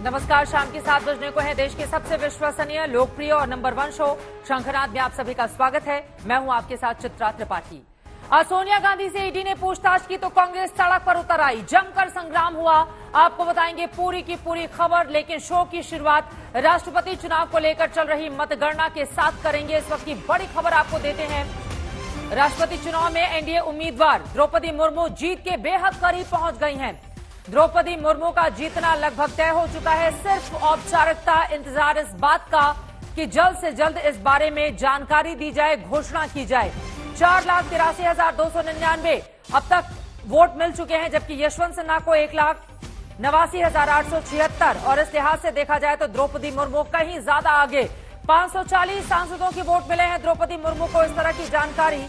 नमस्कार, शाम के 7 बजने को है। देश के सबसे विश्वसनीय, लोकप्रिय और नंबर 1 शो शंखनाद में आप सभी का स्वागत है। मैं हूं आपके साथ चित्रा त्रिपाठी। आज सोनिया गांधी से ईडी ने पूछताछ की तो कांग्रेस सड़क पर उतर आई, जमकर संग्राम हुआ। आपको बताएंगे पूरी की पूरी खबर, लेकिन शो की शुरुआत राष्ट्रपति चुनाव को लेकर चल रही मतगणना के साथ करेंगे। इस वक्त की बड़ी खबर आपको देते हैं। राष्ट्रपति चुनाव में एनडीए उम्मीदवार द्रौपदी मुर्मू जीत के बेहद करीब पहुंच गई हैं। द्रौपदी मुर्मू का जीतना लगभग तय हो चुका है। सिर्फ औपचारिकता इंतजार इस बात का कि जल्द से जल्द इस बारे में जानकारी दी जाए, घोषणा की जाए। 4,83,299 अब तक वोट मिल चुके हैं, जबकि यशवंत सिन्हा को 1,89,876 और इस लिहाज से देखा जाए तो द्रौपदी मुर्मू कहीं ज्यादा आगे। 540 सांसदों के वोट मिले हैं द्रौपदी मुर्मू को। इस तरह की जानकारी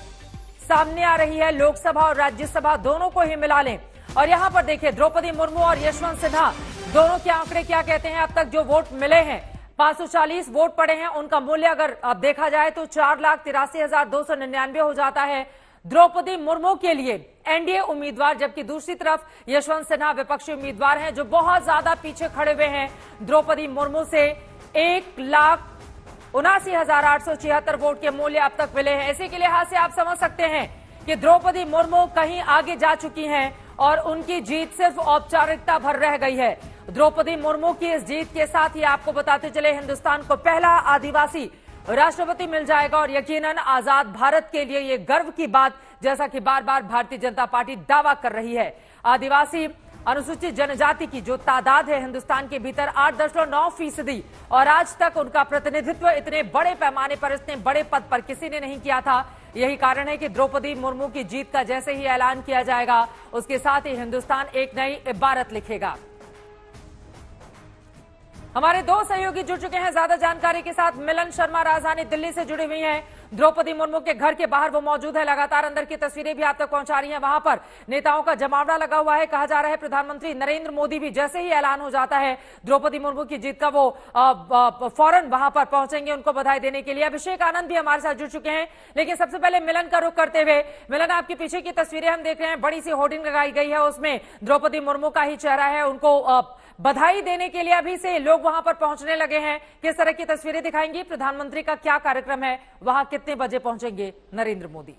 सामने आ रही है। लोकसभा और राज्यसभा दोनों को ही मिला लें। और यहां पर देखिए, द्रौपदी मुर्मू और यशवंत सिन्हा दोनों के आंकड़े क्या कहते हैं। अब तक जो वोट मिले हैं, 540 वोट पड़े हैं, उनका मूल्य अगर अब देखा जाए तो 4,83,299 हो जाता है द्रौपदी मुर्मू के लिए एनडीए उम्मीदवार। जबकि दूसरी तरफ यशवंत सिन्हा विपक्षी उम्मीदवार हैं, जो बहुत ज्यादा पीछे खड़े हुए हैं द्रौपदी मुर्मू से। 1,79,876 वोट के मूल्य अब तक मिले हैं। इसी के लिहाज से आप समझ सकते हैं कि द्रौपदी मुर्मू कहीं आगे जा चुकी हैं और उनकी जीत सिर्फ औपचारिकता भर रह गई है। द्रौपदी मुर्मू की इस जीत के साथ ही आपको बताते चले, हिंदुस्तान को पहला आदिवासी राष्ट्रपति मिल जाएगा और यकीनन आजाद भारत के लिए ये गर्व की बात, जैसा कि बार बार भारतीय जनता पार्टी दावा कर रही है। आदिवासी अनुसूचित जनजाति की जो तादाद है हिंदुस्तान के भीतर 8.9% और आज तक उनका प्रतिनिधित्व इतने बड़े पैमाने पर, इतने बड़े पद पर किसी ने नहीं किया था। यही कारण है कि द्रौपदी मुर्मू की जीत का जैसे ही ऐलान किया जाएगा, उसके साथ ही हिंदुस्तान एक नई इबारत लिखेगा। हमारे दो सहयोगी जुड़ चुके हैं ज्यादा जानकारी के साथ। मिलन शर्मा राजधानी दिल्ली से जुड़ी हुई हैं। द्रौपदी मुर्मू के घर के बाहर वो मौजूद है, लगातार अंदर की तस्वीरें भी आप तक पहुंचा रही हैं। वहां पर नेताओं का जमावड़ा लगा हुआ है। कहा जा रहा है प्रधानमंत्री नरेंद्र मोदी भी जैसे ही ऐलान हो जाता है द्रौपदी मुर्मू की जीत का, वो फौरन वहां पर पहुंचेंगे उनको बधाई देने के लिए। अभिषेक आनंद भी हमारे साथ जुड़ चुके हैं, लेकिन सबसे पहले मिलन का रुख करते हुए, मिलन आपके पीछे की तस्वीरें हम देख रहे हैं। बड़ी सी होर्डिंग लगाई गई है, उसमें द्रौपदी मुर्मू का ही चेहरा है। उनको बधाई देने के लिए अभी से लोग वहां पर पहुंचने लगे हैं। किस तरह की तस्वीरें दिखाएंगी, प्रधानमंत्री का क्या कार्यक्रम है, वहां कितने बजे पहुंचेंगे नरेंद्र मोदी?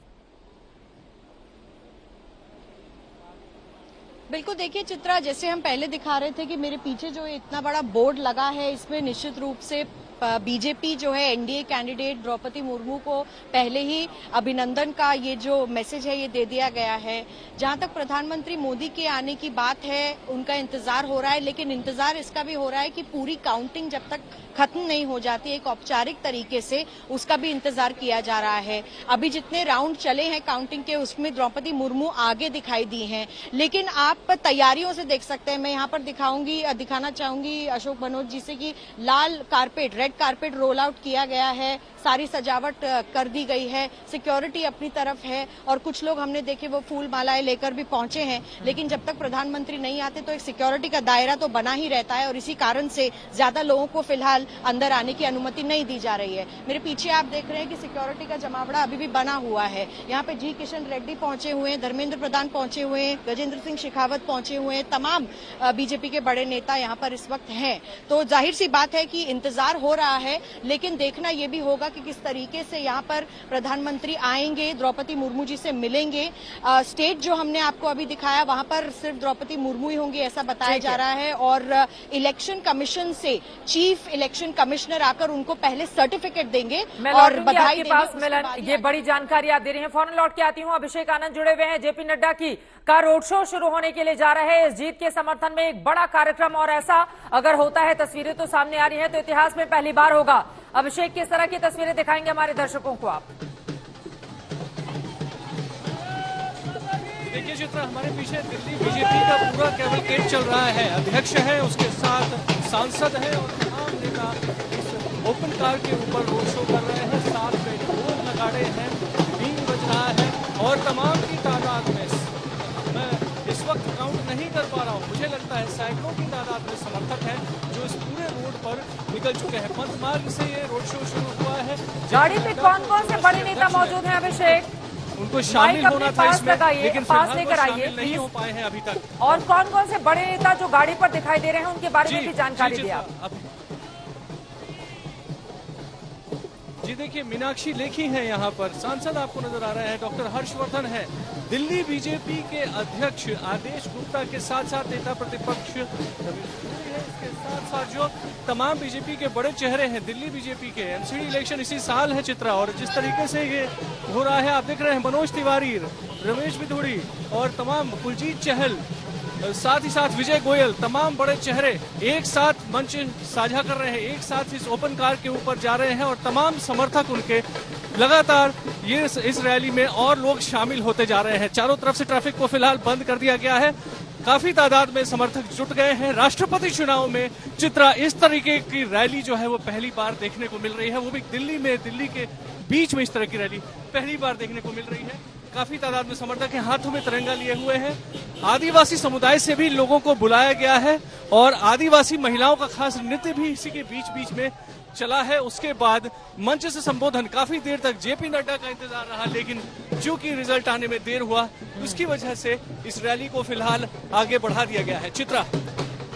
बिल्कुल, देखिए चित्रा, जैसे हम पहले दिखा रहे थे कि मेरे पीछे जो इतना बड़ा बोर्ड लगा है, इसमें निश्चित रूप से बीजेपी जो है एनडीए कैंडिडेट द्रौपदी मुर्मू को पहले ही अभिनंदन का ये जो मैसेज है ये दे दिया गया है। जहां तक प्रधानमंत्री मोदी के आने की बात है, उनका इंतजार हो रहा है, लेकिन इंतजार इसका भी हो रहा है कि पूरी काउंटिंग जब तक खत्म नहीं हो जाती एक औपचारिक तरीके से, उसका भी इंतजार किया जा रहा है। अभी जितने राउंड चले हैं काउंटिंग के, उसमें द्रौपदी मुर्मू आगे दिखाई दी हैं, लेकिन आप तैयारियों से देख सकते हैं। मैं यहाँ पर दिखाना चाहूंगी अशोक बनोज जी से कि लाल carpet, red carpet roll out किया गया है, सारी सजावट कर दी गई है, सिक्योरिटी अपनी तरफ है और कुछ लोग हमने देखे वो फूल मालाएं लेकर भी पहुंचे हैं। लेकिन जब तक प्रधानमंत्री नहीं आते तो एक सिक्योरिटी का दायरा तो बना ही रहता है और इसी कारण से ज्यादा लोगों को फिलहाल अंदर आने की अनुमति नहीं दी जा रही है। मेरे पीछे आप देख रहे हैं कि सिक्योरिटी का जमावड़ा अभी भी बना हुआ है। यहाँ पे जी किशन रेड्डी पहुंचे हुए हैं, धर्मेंद्र प्रधान पहुंचे हुए हैं, गजेंद्र सिंह शेखावत पहुंचे हुए हैं, तमाम बीजेपी के बड़े नेता यहाँ पर इस वक्त हैं। तो जाहिर सी बात है कि इंतजार हो रहा है, लेकिन देखना यह भी होगा कि किस तरीके से यहाँ पर प्रधानमंत्री आएंगे, द्रौपदी मुर्मू जी से मिलेंगे। स्टेज जो हमने आपको अभी दिखाया, वहां पर सिर्फ द्रौपदी मुर्मू ही होंगी ऐसा बताया जा रहा है और इलेक्शन कमीशन से चीफ इलेक्शन कमिश्नर आकर उनको पहले सर्टिफिकेट देंगे और बधाई देंगे। पास मिलन, ये बड़ी जानकारी आप दे रही हैं। फौरन लौट के आती हूँ। अभिषेक आनंद जुड़े हुए हैं। जेपी नड्डा का रोड शो शुरू होने के लिए जा रहा है। इस जीत के समर्थन में एक बड़ा कार्यक्रम, और ऐसा अगर होता है, तस्वीरें तो सामने आ रही है, तो इतिहास में पहली बार होगा। अभिषेक, किस तरह की तस्वीरें दिखाएंगे हमारे दर्शकों को आप? देखिए चित्रा, हमारे पीछे दिल्ली बीजेपी का पूरा कैवलकेड चल रहा है। अध्यक्ष है, उसके साथ सांसद है और तमाम नेता इस ओपन कार के ऊपर रोड शो कर रहे हैं। साथ में ढोल नगाड़े हैं, बीन बज रहा है और तमाम की तादाद में, मैं इस वक्त काउंट नहीं कर पा रहा हूँ, मुझे लगता है सैकड़ों की तादाद में समर्थक हैं जो इस पूरे रोड पर निकल चुके हैं। पंथ मार्ग से ये रोड शो शुरू हुआ है। गाड़ी में कौन कौन से बड़े नेता मौजूद हैं अभिषेक? उनको शामिल माइक होना अपने था पास इसमें, लगाइए, लेकिन पास फिलहाल वो लेकर आइए, शामिल नहीं प्लीज। हो पाए हैं अभी तक। और कौन कौन से बड़े नेता जो गाड़ी पर दिखाई दे रहे हैं उनके बारे में भी जानकारी दिया। जी देखिए, मीनाक्षी लेखी हैं यहाँ पर, सांसद आपको नजर आ रहे हैं, डॉक्टर हर्षवर्धन है, दिल्ली बीजेपी के अध्यक्ष आदेश गुप्ता के साथ साथ नेता प्रतिपक्ष इसके साथ साथ जो तमाम बीजेपी के बड़े चेहरे हैं दिल्ली बीजेपी के। एमसीडी इलेक्शन इसी साल है चित्रा, और जिस तरीके से ये हो रहा है आप देख रहे हैं, मनोज तिवारी, रमेश बिधूड़ी और तमाम कुलजीत चहल, साथ ही साथ विजय गोयल, तमाम बड़े चेहरे एक साथ मंच साझा कर रहे हैं, एक साथ इस ओपन कार के ऊपर जा रहे हैं और तमाम समर्थक उनके लगातार ये इस रैली में और लोग शामिल होते जा रहे हैं। चारों तरफ से ट्रैफिक को फिलहाल बंद कर दिया गया है, काफी तादाद में समर्थक जुट गए हैं। राष्ट्रपति चुनाव में चित्रा इस तरीके की रैली जो है वो पहली बार देखने को मिल रही है, वो भी दिल्ली में, दिल्ली के बीच में इस तरह की रैली पहली बार देखने को मिल रही है। काफी तादाद में समर्थक हैं, हाथों में तिरंगा लिए हुए हैं। आदिवासी समुदाय से भी लोगों को बुलाया गया है और आदिवासी महिलाओं का खास नृत्य भी इसी के बीच बीच में चला है। उसके बाद मंच से संबोधन, काफी देर तक जेपी नड्डा का इंतजार रहा, लेकिन चूंकि रिजल्ट आने में देर हुआ उसकी वजह से इस रैली को फिलहाल आगे बढ़ा दिया गया है। चित्रा,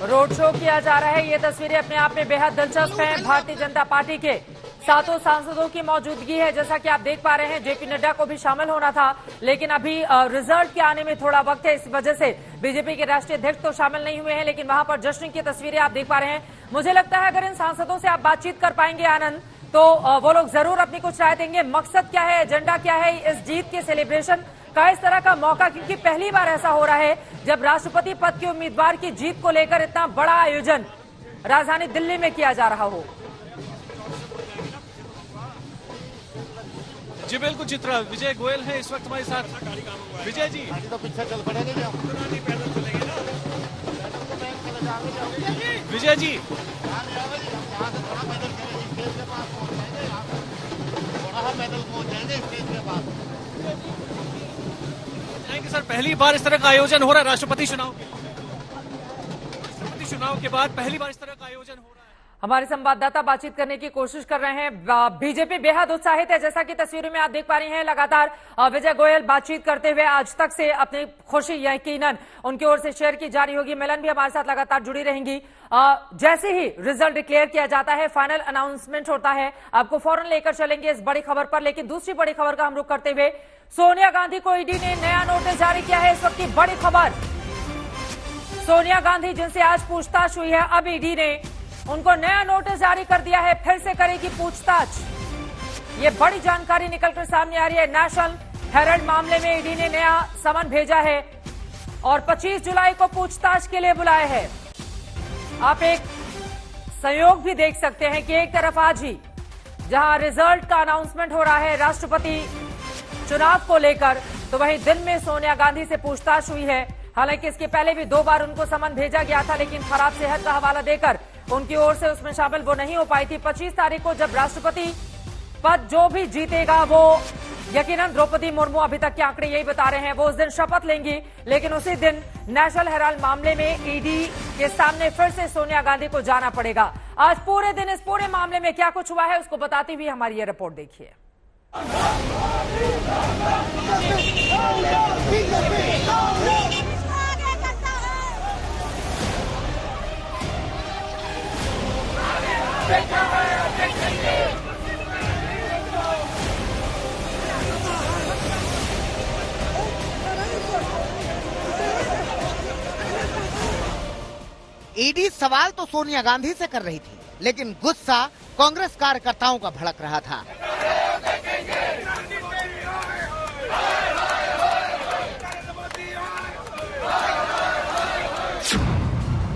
रोड शो किया जा रहा है, ये तस्वीरें अपने आप में बेहद दिलचस्प हैं। भारतीय जनता पार्टी के 7 सांसदों की मौजूदगी है, जैसा कि आप देख पा रहे हैं। जेपी नड्डा को भी शामिल होना था, लेकिन अभी रिजल्ट के आने में थोड़ा वक्त है, इस वजह से बीजेपी के राष्ट्रीय अध्यक्ष तो शामिल नहीं हुए हैं, लेकिन वहां पर जश्न की तस्वीरें आप देख पा रहे हैं। मुझे लगता है अगर इन सांसदों से आप बातचीत कर पाएंगे आनंद, तो वो लोग जरूर अपनी कुछ राय देंगे। मकसद क्या है, एजेंडा क्या है इस जीत के सेलिब्रेशन का, इस तरह का मौका, क्योंकि पहली बार ऐसा हो रहा है जब राष्ट्रपति पद के उम्मीदवार की जीत को लेकर इतना बड़ा आयोजन राजधानी दिल्ली में किया जा रहा हो। जी बिल्कुल चित्रा, विजय गोयल है इस वक्त हमारे साथ। विजय जी, तो पीछे चल पड़ेंगे, विजय जी, पैदल पहुंच जाएंगे स्टेज के पास। सर पहली बार इस तरह का आयोजन हो रहा है राष्ट्रपति चुनाव के बाद, पहली बार इस तरह का आयोजन हो रहा है। हमारे संवाददाता बातचीत करने की कोशिश कर रहे हैं। बीजेपी बेहद उत्साहित है, जैसा कि तस्वीरों में आप देख पा रही हैं। लगातार विजय गोयल बातचीत करते हुए आज तक से अपनी खुशी यकीनन उनकी ओर से शेयर की जा रही होगी। मिलन भी हमारे साथ लगातार जुड़ी रहेंगी। जैसे ही रिजल्ट डिक्लेयर किया जाता है, फाइनल अनाउंसमेंट होता है, आपको फौरन लेकर चलेंगे इस बड़ी खबर पर। लेकिन दूसरी बड़ी खबर का हम रुख करते हुए, सोनिया गांधी को ईडी ने नया नोटिस जारी किया है। इस वक्त की बड़ी खबर, सोनिया गांधी जिनसे आज पूछताछ हुई है, अब ईडी ने उनको नया नोटिस जारी कर दिया है, फिर से करेगी पूछताछ। ये बड़ी जानकारी निकलकर सामने आ रही है। नेशनल हेराल्ड मामले में ईडी ने नया समन भेजा है और 25 जुलाई को पूछताछ के लिए बुलाया है। आप एक संयोग भी देख सकते हैं कि एक तरफ आज ही जहां रिजल्ट का अनाउंसमेंट हो रहा है राष्ट्रपति चुनाव को लेकर, तो वहीं दिन में सोनिया गांधी से पूछताछ हुई है। हालांकि इसके पहले भी 2 बार उनको समन भेजा गया था, लेकिन खराब सेहत का हवाला देकर उनकी ओर से उसमें शामिल वो नहीं हो पाई थी। 25 तारीख को जब राष्ट्रपति पद जो भी जीतेगा वो यकीनन द्रौपदी मुर्मू, अभी तक के आंकड़े यही बता रहे हैं, वो उस दिन शपथ लेंगी। लेकिन उसी दिन नेशनल हेराल्ड मामले में ईडी के सामने फिर से सोनिया गांधी को जाना पड़ेगा। आज पूरे दिन इस पूरे मामले में क्या कुछ हुआ है उसको बताती हुई हमारी ये रिपोर्ट देखिए। ईडी सवाल तो सोनिया गांधी से कर रही थी, लेकिन गुस्सा कांग्रेस कार्यकर्ताओं का भड़क रहा था।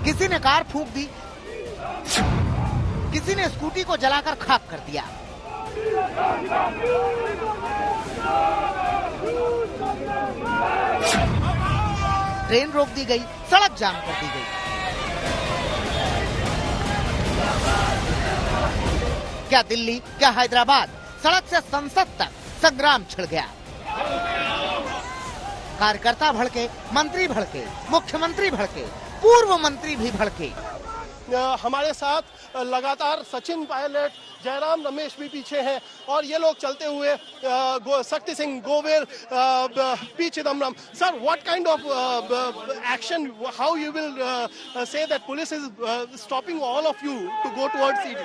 किसी ने कार फूंक दी, किसी ने स्कूटी को जलाकर खाक कर दिया। ट्रेन रोक दी गई, सड़क जाम कर दी गई। क्या दिल्ली, क्या हैदराबाद, सड़क से संसद तक संग्राम छिड़ गया। कार्यकर्ता भड़के, मंत्री भड़के, मुख्यमंत्री भड़के, पूर्व मंत्री भी भड़के। हमारे साथ लगातार सचिन पायलट जयराम रमेश भी पीछे हैं और ये लोग चलते हुए Shakti Singh Govil, P Chidambaram. Sir, what kind of action, how you will say that police is stopping all of you to go towards ED?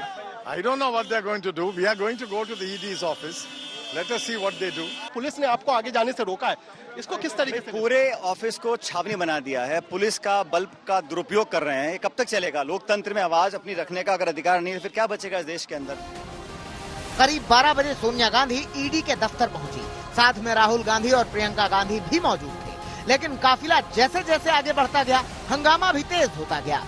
I don't know what they're going to do. We are going to go to the ED's office. Let us see what they do. Police ने आपको आगे जाने से रोका है, इसको किस तरीके से? पूरे ऑफिस को छावनी बना दिया है। पुलिस का बल का दुरुपयोग कर रहे हैं। कब तक चलेगा? लोकतंत्र में आवाज अपनी रखने का अगर अधिकार नहीं है, फिर क्या बचेगा इस देश के अंदर? करीब 12 बजे सोनिया गांधी ईडी के दफ्तर पहुंची। साथ में राहुल गांधी और प्रियंका गांधी भी मौजूद थे, लेकिन काफिला जैसे जैसे आगे बढ़ता गया, हंगामा भी तेज होता गया।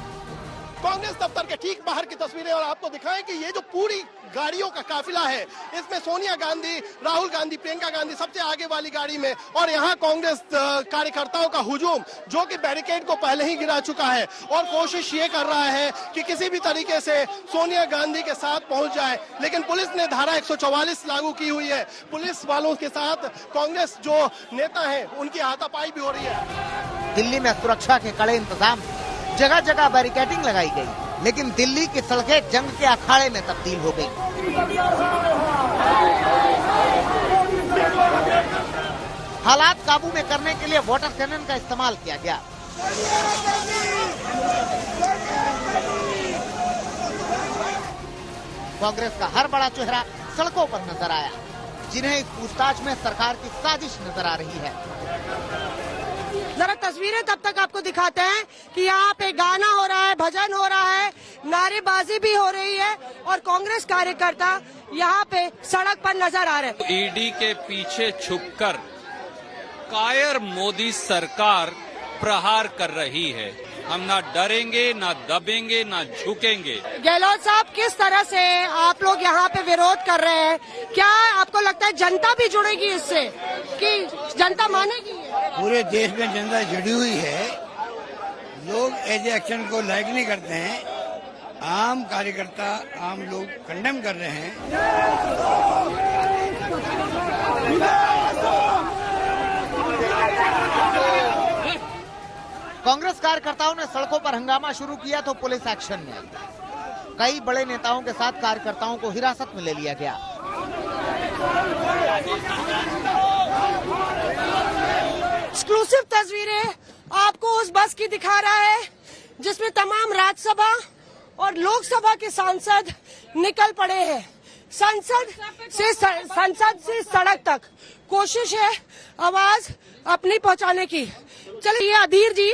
कांग्रेस दफ्तर के ठीक बाहर की तस्वीरें और आपको दिखाएं कि ये जो पूरी गाड़ियों का काफिला है, इसमें सोनिया गांधी, राहुल गांधी, प्रियंका गांधी सबसे आगे वाली गाड़ी में, और यहाँ कांग्रेस कार्यकर्ताओं का हुजूम जो कि बैरिकेड को पहले ही गिरा चुका है और कोशिश ये कर रहा है कि किसी भी तरीके से सोनिया गांधी के साथ पहुंच जाए। लेकिन पुलिस ने धारा 144 लागू की हुई है। पुलिस वालों के साथ कांग्रेस जो नेता है उनकी हाथापाई भी हो रही है। दिल्ली में सुरक्षा के कड़े इंतजाम, जगह जगह बैरिकेडिंग लगाई गई, लेकिन दिल्ली की सड़कें जंग के अखाड़े में तब्दील हो गई। हालात काबू में करने के लिए वाटर कैनन का इस्तेमाल किया गया। कांग्रेस का हर बड़ा चेहरा सड़कों पर नजर आया, जिन्हें इस पूछताछ में सरकार की साजिश नजर आ रही है। जरा तस्वीरें तब तक आपको दिखाते हैं कि यहाँ पे गाना हो रहा है, भजन हो रहा है, नारेबाजी भी हो रही है और कांग्रेस कार्यकर्ता यहाँ पे सड़क पर नजर आ रहे हैं। ईडी के पीछे छुपकर कायर मोदी सरकार प्रहार कर रही है। हम ना डरेंगे, ना दबेंगे, ना झुकेंगे। गहलोत साहब, किस तरह से आप लोग यहाँ पे विरोध कर रहे हैं? क्या आपको लगता है जनता भी जुड़ेगी इससे, कि जनता मानेगी? पूरे देश में जनता जुड़ी हुई है। लोग ऐसे एक्शन को लाइक नहीं करते हैं। आम कार्यकर्ता, आम लोग कंडेम कर रहे हैं। कांग्रेस कार्यकर्ताओं ने सड़कों पर हंगामा शुरू किया तो पुलिस एक्शन में आई। कई बड़े नेताओं के साथ कार्यकर्ताओं को हिरासत में ले लिया गया। एक्सक्लूसिव तस्वीरें आपको उस बस की दिखा रहा है जिसमें तमाम राज्यसभा और लोकसभा के सांसद निकल पड़े हैं। संसद से सड़क तक कोशिश है आवाज अपनी पहुंचाने की। चलिए, अधीर जी,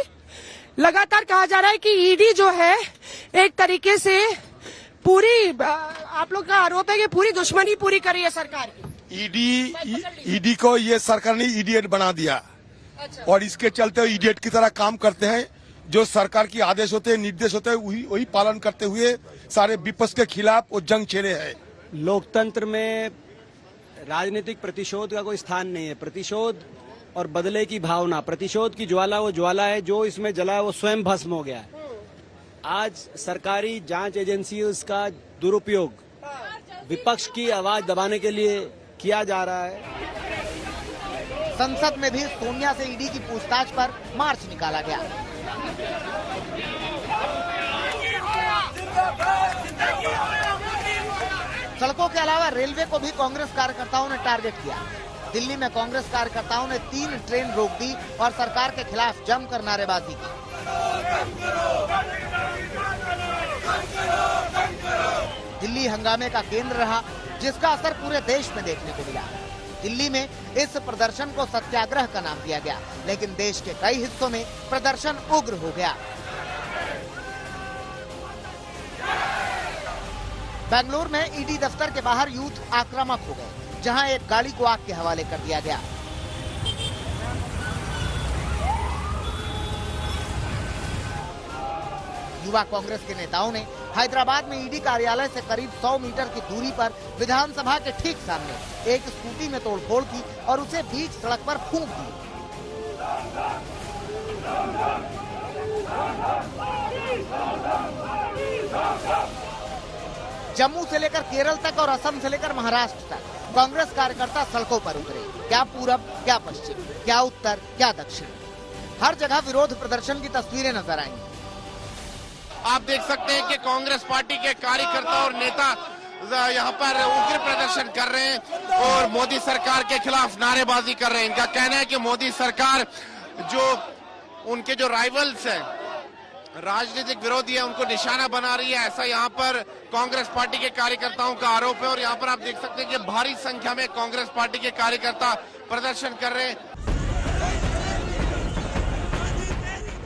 लगातार कहा जा रहा है कि ईडी जो है एक तरीके से पूरी, आप लोग का आरोप है कि पूरी दुश्मनी पूरी करी है सरकार की। ईडी को ये सरकार ने इडियट बना दिया। अच्छा। और इसके चलते इडियट की तरह काम करते हैं। जो सरकार की आदेश होते हैं, निर्देश होते हैं, वही पालन करते हुए सारे विपक्ष के खिलाफ वो जंग छेड़े हैं। लोकतंत्र में राजनीतिक प्रतिशोध का कोई स्थान नहीं है। प्रतिशोध और बदले की भावना, प्रतिशोध की ज्वाला वो ज्वाला है जो इसमें जला है, वो स्वयं भस्म हो गया है। आज सरकारी जांच एजेंसी का दुरुपयोग विपक्ष की आवाज दबाने के लिए किया जा रहा है। संसद में भी सोनिया से ईडी की पूछताछ पर मार्च निकाला गया। सड़कों के अलावा रेलवे को भी कांग्रेस कार्यकर्ताओं ने टारगेट किया। दिल्ली में कांग्रेस कार्यकर्ताओं ने 3 ट्रेन रोक दी और सरकार के खिलाफ जमकर नारेबाजी की। दिल्ली हंगामे का केंद्र रहा, जिसका असर पूरे देश में देखने को मिला। दिल्ली में इस प्रदर्शन को सत्याग्रह का नाम दिया गया, लेकिन देश के कई हिस्सों में प्रदर्शन उग्र हो गया। बेंगलुरु में ईडी दफ्तर के बाहर यूथ आक्रामक हो गए, जहां एक गाड़ी को आग के हवाले कर दिया गया। युवा कांग्रेस के नेताओं ने हैदराबाद में ईडी कार्यालय से करीब 100 मीटर की दूरी पर विधानसभा के ठीक सामने एक स्कूटी में तोड़फोड़ की और उसे बीच सड़क पर फूंक दी। जम्मू से लेकर केरल तक और असम से लेकर महाराष्ट्र तक कांग्रेस कार्यकर्ता सड़कों पर उतरे। क्या पूरब, क्या पश्चिम, क्या उत्तर, क्या दक्षिण, हर जगह विरोध प्रदर्शन की तस्वीरें नजर आएंगी। आप देख सकते हैं कि कांग्रेस पार्टी के कार्यकर्ता और नेता यहाँ पर उग्र प्रदर्शन कर रहे हैं और मोदी सरकार के खिलाफ नारेबाजी कर रहे हैं। इनका कहना है कि मोदी सरकार जो उनके जो राइवल्स हैं, राजनीतिक विरोधी है, उनको निशाना बना रही है। ऐसा यहाँ पर कांग्रेस पार्टी के कार्यकर्ताओं का आरोप है और यहाँ पर आप देख सकते हैं कि भारी संख्या में कांग्रेस पार्टी के कार्यकर्ता प्रदर्शन कर रहे हैं।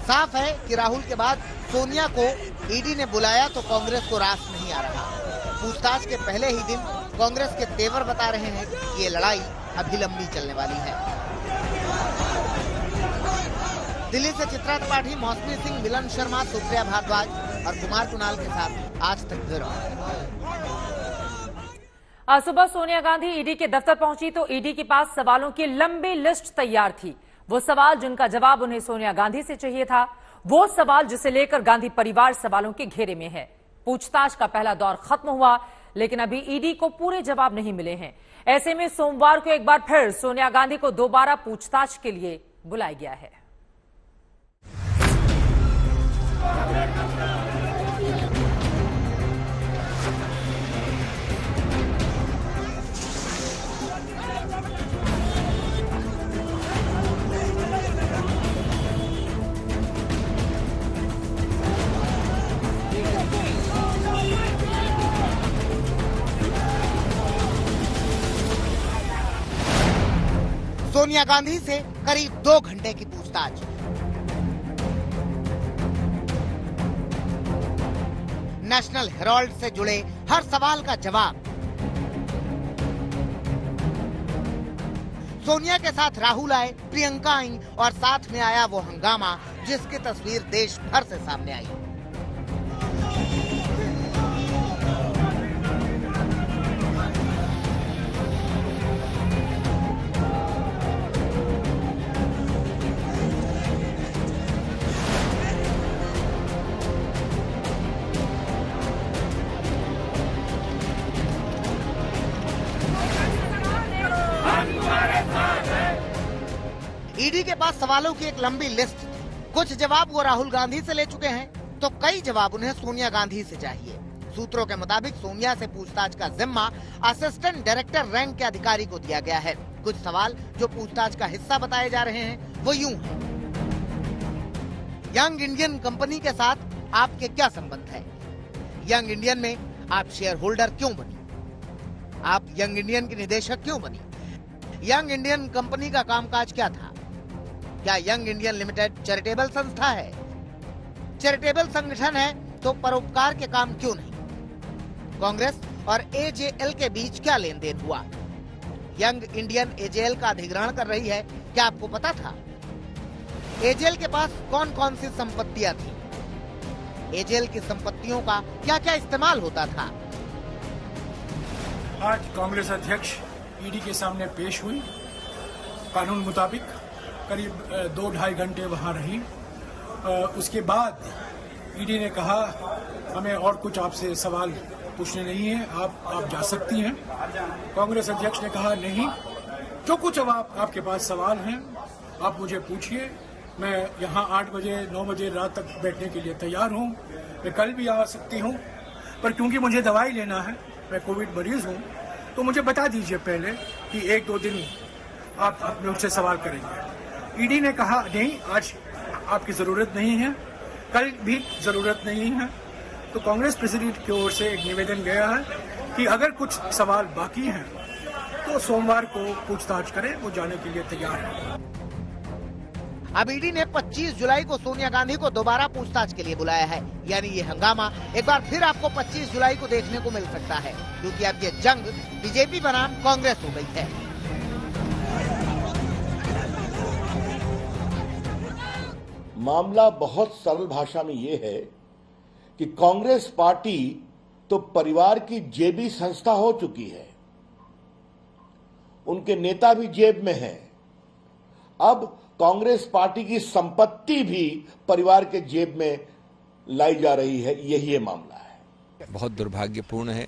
साफ है कि राहुल के बाद सोनिया को ईडी ने बुलाया तो कांग्रेस को रास नहीं आ रहा। पूछताछ के पहले ही दिन कांग्रेस के तेवर बता रहे हैं कि ये लड़ाई अभी लंबी चलने वाली है। दिल्ली से चित्रा त्रिपाठी, मौसमी सिंह, मिलन शर्मा, सुप्रिया भारद्वाज और कुमार कुणाल के साथ आज तक ब्यूरो। आज सुबह सोनिया गांधी ईडी के दफ्तर पहुंची तो ईडी के पास सवालों की लंबी लिस्ट तैयार थी। वो सवाल जिनका जवाब उन्हें सोनिया गांधी से चाहिए था, वो सवाल जिसे लेकर गांधी परिवार सवालों के घेरे में है। पूछताछ का पहला दौर खत्म हुआ, लेकिन अभी ईडी को पूरे जवाब नहीं मिले हैं। ऐसे में सोमवार को एक बार फिर सोनिया गांधी को दोबारा पूछताछ के लिए बुलाया गया है। सोनिया गांधी से करीब 2 घंटे की पूछताछ। नेशनल हेराल्ड से जुड़े हर सवाल का जवाब। सोनिया के साथ राहुल आए, प्रियंका आई और साथ में आया वो हंगामा जिसकी तस्वीर देश भर से सामने आई। ईडी के पास सवालों की एक लंबी लिस्ट थी। कुछ जवाब वो राहुल गांधी से ले चुके हैं तो कई जवाब उन्हें सोनिया गांधी से चाहिए। सूत्रों के मुताबिक सोनिया से पूछताछ का जिम्मा असिस्टेंट डायरेक्टर रैंक के अधिकारी को दिया गया है। कुछ सवाल जो पूछताछ का हिस्सा बताए जा रहे हैं वो यूं हैं। यंग इंडियन कंपनी के साथ आपके क्या संबंध है? यंग इंडियन में आप शेयर होल्डर क्यों बनी? आप यंग इंडियन की निदेशक क्यों बनी? यंग इंडियन कंपनी का कामकाज क्या था? क्या यंग इंडियन लिमिटेड चैरिटेबल संस्था है? चैरिटेबल संगठन है तो परोपकार के काम क्यों नहीं? कांग्रेस और एजेएल के बीच क्या लेन देन हुआ? यंग इंडियन एजेएल का अधिग्रहण कर रही है, क्या आपको पता था? एजेएल के पास कौन कौन सी संपत्तियां थी? एजेएल की संपत्तियों का क्या क्या इस्तेमाल होता था? आज कांग्रेस अध्यक्ष ईडी के सामने पेश हुई। कानून मुताबिक करीब 2-2.5 घंटे वहां रही। उसके बाद ईडी ने कहा हमें और कुछ आपसे सवाल पूछने नहीं है, आप जा सकती हैं। कांग्रेस अध्यक्ष ने कहा नहीं, जो कुछ अब आपके पास सवाल हैं आप मुझे पूछिए। मैं यहाँ 8 बजे 9 बजे रात तक बैठने के लिए तैयार हूँ। मैं कल भी आ सकती हूँ, पर क्योंकि मुझे दवाई लेना है, मैं कोविड मरीज हूँ, तो मुझे बता दीजिए पहले कि 1-2 दिन आप मुझसे सवाल करेंगे। ईडी ने कहा नहीं, आज आपकी जरूरत नहीं है, कल भी जरूरत नहीं है। तो कांग्रेस प्रेसिडेंट की ओर से एक निवेदन गया है कि अगर कुछ सवाल बाकी हैं तो सोमवार को पूछताछ करें, वो जाने के लिए तैयार है। अब ईडी ने 25 जुलाई को सोनिया गांधी को दोबारा पूछताछ के लिए बुलाया है। यानी ये हंगामा एक बार फिर आपको 25 जुलाई को देखने को मिल सकता है, क्योंकि अब ये जंग बीजेपी बनाम कांग्रेस हो गई है। मामला बहुत सरल भाषा में ये है कि कांग्रेस पार्टी तो परिवार की जेबी संस्था हो चुकी है, उनके नेता भी जेब में हैं। अब कांग्रेस पार्टी की संपत्ति भी परिवार के जेब में लाई जा रही है, यही ये मामला है। बहुत दुर्भाग्यपूर्ण है।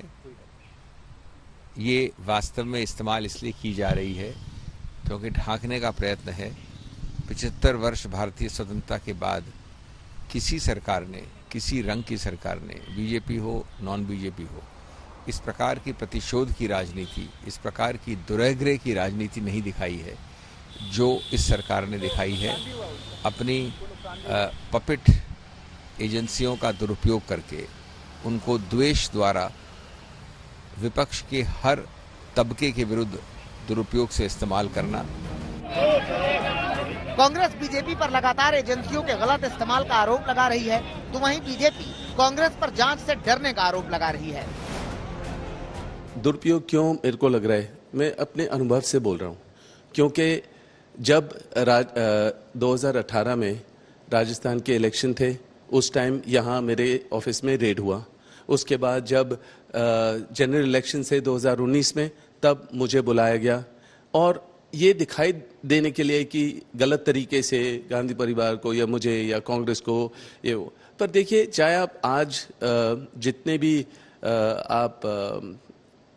ये वास्तव में इस्तेमाल इसलिए की जा रही है क्योंकि ढांकने का प्रयत्न है। 75 वर्ष भारतीय स्वतंत्रता के बाद किसी सरकार ने, किसी रंग की सरकार ने, बीजेपी हो नॉन बीजेपी हो, इस प्रकार की प्रतिशोध की राजनीति, इस प्रकार की दुराग्रह की राजनीति नहीं दिखाई है जो इस सरकार ने दिखाई है। अपनी पपेट एजेंसियों का दुरुपयोग करके उनको द्वेष द्वारा विपक्ष के हर तबके के विरुद्ध दुरुपयोग से इस्तेमाल करना। कांग्रेस बीजेपी पर लगातार एजेंसियों के गलत इस्तेमाल का आरोप लगा रही है, तो वहीं बीजेपी कांग्रेस पर जांच से डरने का आरोप लगा रही है। दुरुपयोग क्यों मेरे को लग रहा है, मैं अपने अनुभव से बोल रहा हूं, क्योंकि जब 2018 में राजस्थान के इलेक्शन थे, उस टाइम यहाँ मेरे ऑफिस में रेड हुआ। उसके बाद जब जनरल इलेक्शन से 2019 में, तब मुझे बुलाया गया और ये दिखाई देने के लिए कि गलत तरीके से गांधी परिवार को या मुझे या कांग्रेस को ये हो। पर देखिए, चाहे आप आज जितने भी आप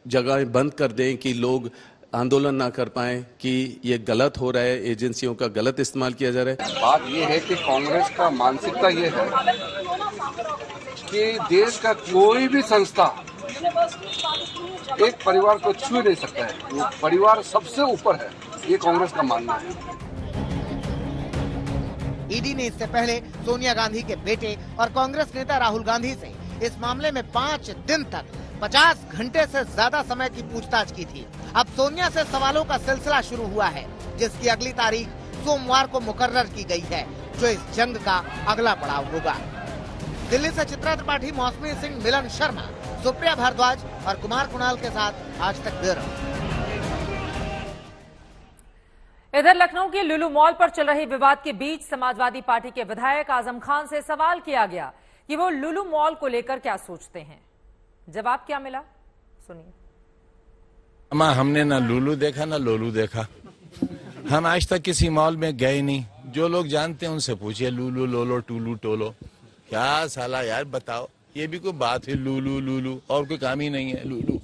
जगहें बंद कर दें कि लोग आंदोलन ना कर पाएं कि ये गलत हो रहा है, एजेंसियों का गलत इस्तेमाल किया जा रहा है। बात ये है कि कांग्रेस का मानसिकता ये है कि देश का कोई भी संस्था एक परिवार को छू नहीं सकता है, वो परिवार सबसे ऊपर है, ये कांग्रेस का मानना है। ईडी ने इससे पहले सोनिया गांधी के बेटे और कांग्रेस नेता राहुल गांधी से इस मामले में 5 दिन तक 50 घंटे से ज्यादा समय की पूछताछ की थी। अब सोनिया से सवालों का सिलसिला शुरू हुआ है, जिसकी अगली तारीख सोमवार को मुकर्रर की गई है, जो इस जंग का अगला पड़ाव होगा। दिल्ली से चित्रा त्रिपाठी, मौसमी सिंह, मिलन शर्मा, सुप्रिया भारद्वाज और कुमार कुणाल के साथ आज तक ब्यूरो। इधर लखनऊ के लुलु मॉल पर चल रहे विवाद के बीच समाजवादी पार्टी के विधायक आजम खान से सवाल किया गया कि वो लुलु मॉल को लेकर क्या सोचते हैं। जवाब क्या मिला, सुनिए। हमने ना लुलु देखा ना लोलू देखा, हम आज तक किसी मॉल में गए नहीं। जो लोग जानते हैं उनसे पूछिए, लुलु लोलो टूलू टोलो, क्या साला यार बताओ, ये भी कोई बात है? लुलु लुलु और कोई काम ही नहीं है लुलु।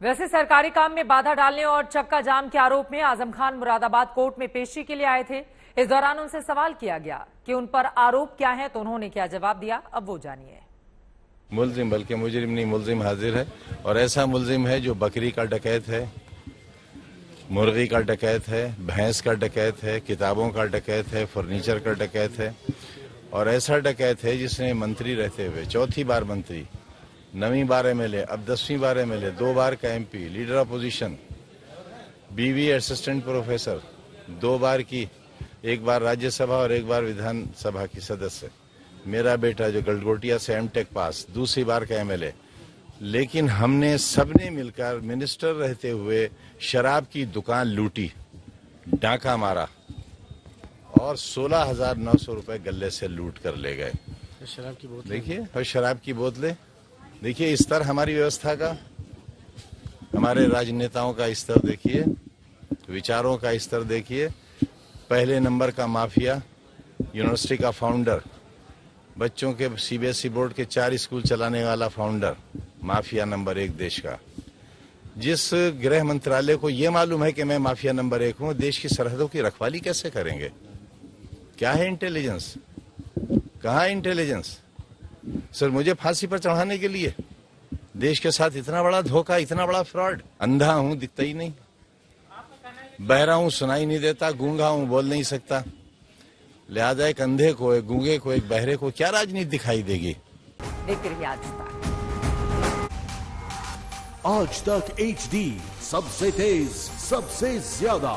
वैसे सरकारी काम में बाधा डालने और चक्का जाम के आरोप में आजम खान मुरादाबाद कोर्ट में पेशी के लिए आए थे। इस दौरान उनसे सवाल किया गया कि उन पर आरोप क्या है, तो उन्होंने क्या जवाब दिया, अब वो जानिए। मुलजिम बल्कि मुजरिम नहीं, मुलजिम हाजिर है, और ऐसा मुलजिम है जो बकरी का डकैत है, मुर्गी का डकैत है, भैंस का डकैत है, किताबों का डकैत है, फर्नीचर का डकैत है, और ऐसा डकैत है जिसने मंत्री रहते हुए 4थी बार मंत्री, 9वीं बार एमएलए, अब 10वीं बार एमएलए, 2 बार का एमपी, लीडर अपोजिशन, बीवी असिस्टेंट प्रोफेसर, 2 बार की, 1 बार राज्यसभा और 1 बार विधानसभा की सदस्य, मेरा बेटा जो गलगोटिया से एमटेक पास, 2री बार का एमएलए। लेकिन हमने सबने मिलकर मिनिस्टर रहते हुए शराब की दुकान लूटी, डाका मारा और 16,900 रुपए गले से लूट कर ले गए। शराब की बोतलें देखिए, और शराब की बोतलें देखिए, स्तर हमारी व्यवस्था का, हमारे राजनेताओं का स्तर देखिए, विचारों का स्तर देखिए। पहले नंबर का माफिया, यूनिवर्सिटी का फाउंडर, बच्चों के सीबीएसई बोर्ड के 4 स्कूल चलाने वाला फाउंडर, माफिया नंबर 1 देश का। जिस गृह मंत्रालय को यह मालूम है कि मैं माफिया नंबर 1 हूं, देश की सरहदों की रखवाली कैसे करेंगे? क्या है इंटेलिजेंस? कहाँ है इंटेलिजेंस? सर, मुझे फांसी पर चढ़ाने के लिए देश के साथ इतना बड़ा धोखा, इतना बड़ा फ्रॉड। अंधा हूं, दिखता ही नहीं, बहरा हूं, सुनाई नहीं देता, गूंगा हूं, बोल नहीं सकता। लिहाजा एक अंधे को, एक गूंगे को, एक बहरे को क्या राजनीति दिखाई देगी? देखते रहिए आज तक। आज तक HD, सबसे तेज, सबसे ज्यादा।